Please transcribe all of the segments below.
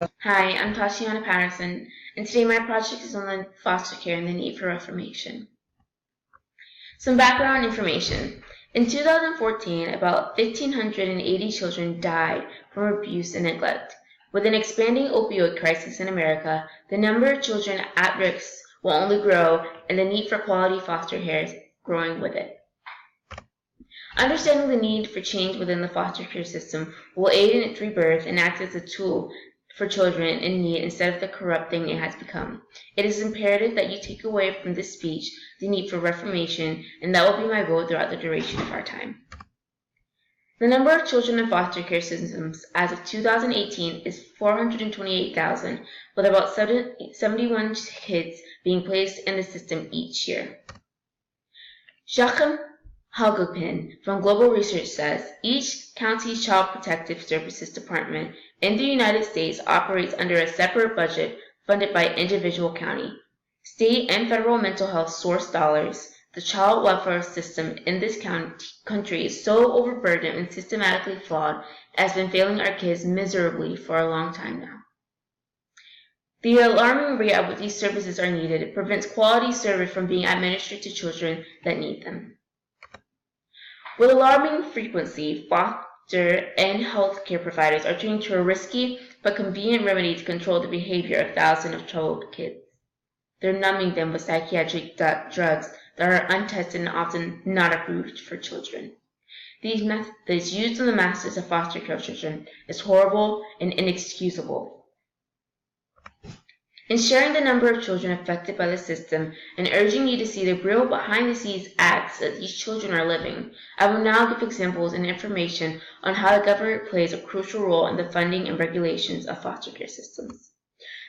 Hi, I'm Tatiana Patterson, and today my project is on foster care and the need for reformation. Some background information. In 2014, about 1,580 children died from abuse and neglect. With an expanding opioid crisis in America, the number of children at risk will only grow, and the need for quality foster care is growing with it. Understanding the need for change within the foster care system will aid in its rebirth and act as a tool for children in need instead of the corrupt thing it has become. It is imperative that you take away from this speech the need for reformation, and that will be my goal throughout the duration of our time. The number of children in foster care systems as of 2018 is 428,000, with about 71 kids being placed in the system each year. Joachim Hagelpin from Global Research says each county's Child Protective Services Department in the United States operates under a separate budget funded by individual county. State and federal mental health source dollars. The child welfare system in this country is so overburdened and systematically flawed it has been failing our kids miserably for a long time now. The alarming rate at which these services are needed prevents quality service from being administered to children that need them. With alarming frequency, foster and healthcare providers are turning to a risky but convenient remedy to control the behavior of thousands of troubled kids. They're numbing them with psychiatric drugs that are untested and often not approved for children. These methods used on the masters of foster care children is horrible and inexcusable. In sharing the number of children affected by the system and urging you to see the real behind-the-scenes acts that these children are living, I will now give examples and information on how the government plays a crucial role in the funding and regulations of foster care systems.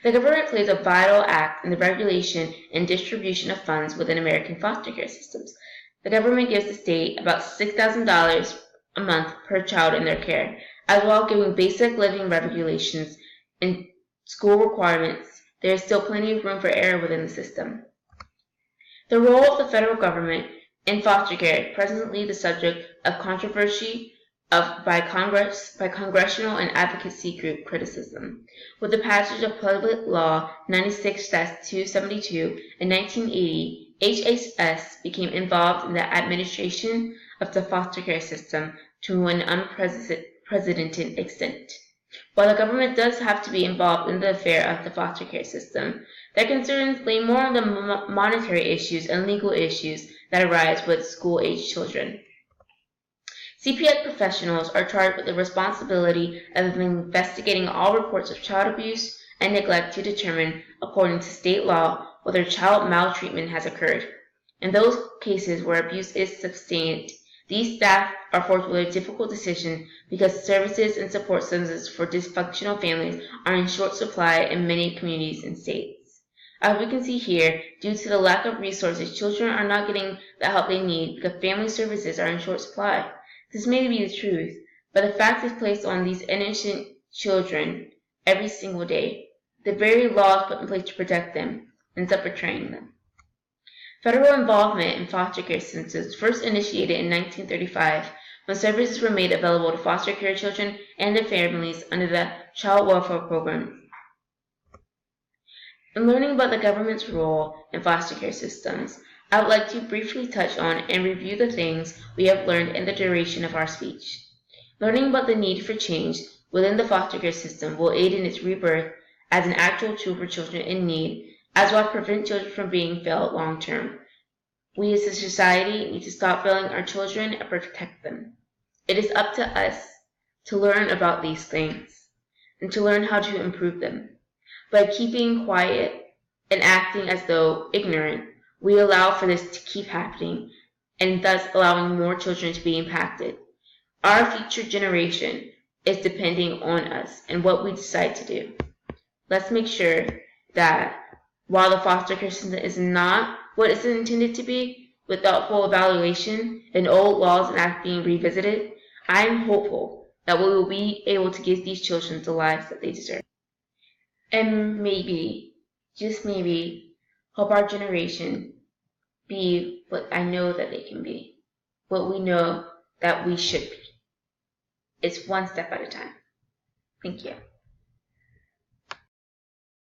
The government plays a vital act in the regulation and distribution of funds within American foster care systems. The government gives the state about $6,000 a month per child in their care, as well as giving basic living regulations and school requirements. There is still plenty of room for error within the system. The role of the federal government in foster care is presently the subject of controversy by congressional and advocacy group criticism. With the passage of Public Law 96-272 in 1980, HHS became involved in the administration of the foster care system to an unprecedented extent. While the government does have to be involved in the affair of the foster care system, their concerns lay more on the monetary issues and legal issues that arise with school-age children. CPS professionals are charged with the responsibility of investigating all reports of child abuse and neglect to determine, according to state law, whether child maltreatment has occurred. In those cases where abuse is sustained, these staff are forced with a difficult decision because services and support services for dysfunctional families are in short supply in many communities and states. As we can see here, due to the lack of resources, children are not getting the help they need because family services are in short supply. This may be the truth, but the fact is placed on these innocent children every single day. The very laws put in place to protect them ends up betraying them. Federal involvement in foster care systems was first initiated in 1935 when services were made available to foster care children and their families under the Child Welfare Program. In learning about the government's role in foster care systems, I would like to briefly touch on and review the things we have learned in the duration of our speech. Learning about the need for change within the foster care system will aid in its rebirth as an actual tool for children in need, as well as prevent children from being failed long term. We as a society need to stop failing our children and protect them. It is up to us to learn about these things and to learn how to improve them. By keeping quiet and acting as though ignorant, we allow for this to keep happening and thus allowing more children to be impacted. Our future generation is depending on us and what we decide to do. Let's make sure that while the foster care system is not what it's intended to be, with thoughtful evaluation and old laws and acts being revisited, I am hopeful that we will be able to give these children the lives that they deserve. And maybe, just maybe, help our generation be what I know that they can be, what we know that we should be. It's one step at a time. Thank you.